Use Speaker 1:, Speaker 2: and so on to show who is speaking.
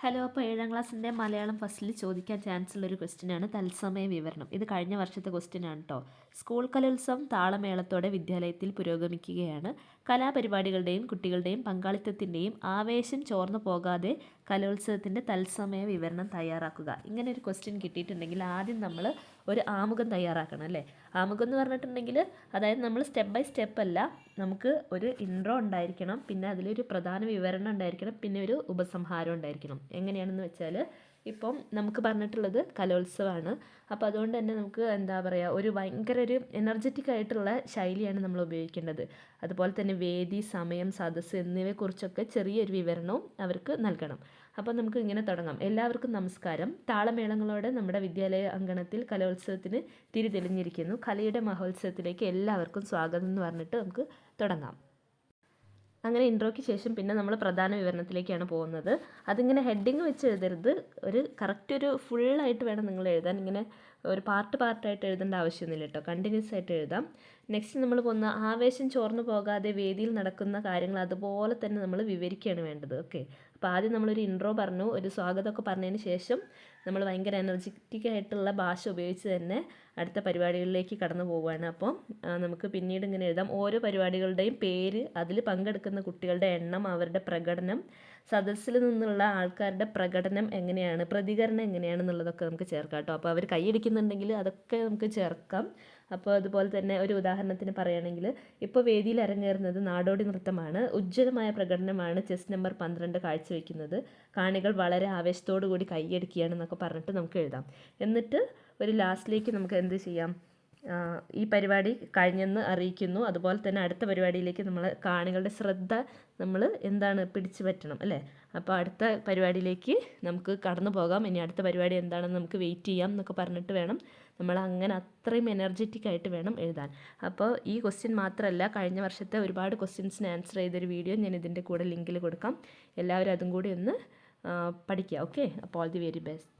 Speaker 1: Hello, അപ്പോൾ 7ാം ക്ലാസ്സിൻ്റെ മലയാളം ഫസ്റ്റിൽ ചോദിക്കാൻ ചാൻസ് ഉള്ളൊരു ക്വസ്റ്റ്യനാണ് തത്സമയ വിവരണം. ഇത് കഴിഞ്ഞ വർഷത്തെ ക്വസ്റ്റ്യനാണ് കേട്ടോ. സ്കൂൾ കലോത്സവം താളമേളത്തോടെ വിദ്യാലയത്തിൽ പുരോഗമിക്കുകയാണ്. കലാപരിപാടികളുടെയും കുട്ടികളുടെയും പങ്കാളിത്തത്തിൻ്റെയും ആവേശം ചോർന്നു പോകാതെ കലോത്സവത്തിൻ്റെ തത്സമയ വിവരണം തയ്യാറാക്കുക. ഇങ്ങനെ ഒരു ക്വസ്റ്റ്യൻ കിട്ടിയിട്ടുണ്ടെങ്കിൽ ആദ്യം നമ്മൾ ഒരു ആമുഖം തയ്യാറാക്കണം അല്ലേ. ആമുഖം എന്ന് പറഞ്ഞിട്ടുണ്ടെങ്കിൽ അതായത് നമ്മൾ സ്റ്റെപ്പ് ബൈ സ്റ്റെപ്പ് അല്ല, നമുക്ക് ഒരു ഇൻട്രോ ഉണ്ടായിരിക്കണം, പിന്നെ അതിലൊരു പ്രധാന വിവരണം ഉണ്ടായിരിക്കണം, പിന്നെ ഒരു ഉപസംഹാരം ഉണ്ടായിരിക്കണം. എങ്ങനെയാണെന്ന് വെച്ചാൽ ഇപ്പം നമുക്ക് പറഞ്ഞിട്ടുള്ളത് കലോത്സവമാണ്. അപ്പോൾ അതുകൊണ്ട് തന്നെ നമുക്ക് എന്താ പറയുക, ഒരു ഭയങ്കര ഒരു എനർജറ്റിക് ആയിട്ടുള്ള ശൈലിയാണ് നമ്മൾ ഉപയോഗിക്കേണ്ടത്. അതുപോലെ തന്നെ വേദി, സമയം, സദസ്സ് എന്നിവയെക്കുറിച്ചൊക്കെ ചെറിയൊരു വിവരണവും അവർക്ക് നൽകണം. അപ്പോൾ നമുക്ക് ഇങ്ങനെ തുടങ്ങാം. എല്ലാവർക്കും നമസ്കാരം. താളമേളങ്ങളോടെ നമ്മുടെ വിദ്യാലയ അങ്കണത്തിൽ കലോത്സവത്തിന് തിരി തെളിഞ്ഞിരിക്കുന്നു. കലയുടെ മഹോത്സവത്തിലേക്ക് എല്ലാവർക്കും സ്വാഗതം എന്ന് പറഞ്ഞിട്ട് നമുക്ക് തുടങ്ങാം. അങ്ങനെ ഇൻട്രോയ്ക്ക് ശേഷം പിന്നെ നമ്മൾ പ്രധാന വിവരണത്തിലേക്കാണ് പോകുന്നത്. അതിങ്ങനെ ഹെഡിങ് വെച്ച് എഴുതരുത്, ഒരു കറക്റ്റ് ഒരു ഫുള്ളായിട്ട് വേണം നിങ്ങൾ എഴുതാൻ. ഇങ്ങനെ ഒരു പാർട്ടായിട്ട് എഴുതേണ്ട ആവശ്യമൊന്നുമില്ല കേട്ടോ, കണ്ടിന്യൂസ് ആയിട്ട് എഴുതാം. നെക്സ്റ്റ് നമ്മൾ പോകുന്ന ആവേശം ചോർന്നു പോകാതെ വേദിയിൽ നടക്കുന്ന കാര്യങ്ങൾ അതുപോലെ തന്നെ നമ്മൾ വിവരിക്കുകയാണ് വേണ്ടത്. ഓക്കെ, അപ്പോൾ ആദ്യം നമ്മളൊരു ഇൻട്രോ പറഞ്ഞു, ഒരു സ്വാഗതമൊക്കെ പറഞ്ഞതിന് ശേഷം നമ്മൾ ഭയങ്കര എനർജറ്റിക് ആയിട്ടുള്ള ഭാഷ ഉപയോഗിച്ച് തന്നെ അടുത്ത പരിപാടികളിലേക്ക് കടന്നു പോവുകയാണ്. അപ്പോൾ നമുക്ക് പിന്നീട് ഇങ്ങനെ എഴുതാം. ഓരോ പരിപാടികളുടെയും പേര്, അതിൽ പങ്കെടുക്കുന്ന കുട്ടികളുടെ എണ്ണം, അവരുടെ പ്രകടനം, സദസ്സിൽ നിന്നുള്ള ആൾക്കാരുടെ പ്രകടനം എങ്ങനെയാണ്, പ്രതികരണം എങ്ങനെയാണെന്നുള്ളതൊക്കെ നമുക്ക് ചേർക്കാം കേട്ടോ. അപ്പോൾ അവർ കൈയടിക്കുന്നുണ്ടെങ്കിൽ അതൊക്കെ നമുക്ക് ചേർക്കാം. അപ്പോൾ അതുപോലെ തന്നെ ഒരു ഉദാഹരണത്തിന് പറയുകയാണെങ്കിൽ, ഇപ്പോൾ വേദിയിൽ അരങ്ങേറുന്നത് നാടോടി നൃത്തമാണ്. ഉജ്ജ്വലമായ പ്രകടനമാണ് ചെസ് നമ്പർ 12 കാഴ്ചവെക്കുന്നത്. കാണികൾ വളരെ ആവേശത്തോടു കൂടി കൈയടിക്കുകയാണെന്നൊക്കെ പറഞ്ഞിട്ട് നമുക്ക് എഴുതാം. എന്നിട്ട് ഒരു ലാസ്റ്റിലേക്ക് നമുക്ക് എന്ത് ചെയ്യാം, ഈ പരിപാടി കഴിഞ്ഞെന്ന് അറിയിക്കുന്നു. അതുപോലെ തന്നെ അടുത്ത പരിപാടിയിലേക്ക് നമ്മൾ കാണികളുടെ ശ്രദ്ധ നമ്മൾ എന്താണ് പിടിച്ചു പറ്റണം അല്ലേ. അപ്പോൾ അടുത്ത പരിപാടിയിലേക്ക് നമുക്ക് കടന്നു പോകാം. ഇനി അടുത്ത പരിപാടി എന്താണെന്ന് നമുക്ക് വെയിറ്റ് ചെയ്യാം എന്നൊക്കെ പറഞ്ഞിട്ട് വേണം നമ്മൾ അങ്ങനെ അത്രയും എനർജറ്റിക് ആയിട്ട് വേണം എഴുതാൻ. അപ്പോൾ ഈ ക്വസ്റ്റ്യൻ മാത്രമല്ല, കഴിഞ്ഞ വർഷത്തെ ഒരുപാട് ക്വസ്റ്റ്യൻസിന് ആൻസർ ചെയ്തൊരു വീഡിയോ ഞാൻ ഇതിൻ്റെ കൂടെ ലിങ്കിൽ കൊടുക്കാം. എല്ലാവരും അതും കൂടി ഒന്ന് പഠിക്കുക. ഓക്കെ, അപ്പോൾ ഓൾ ദി വെരി ബെസ്റ്റ്.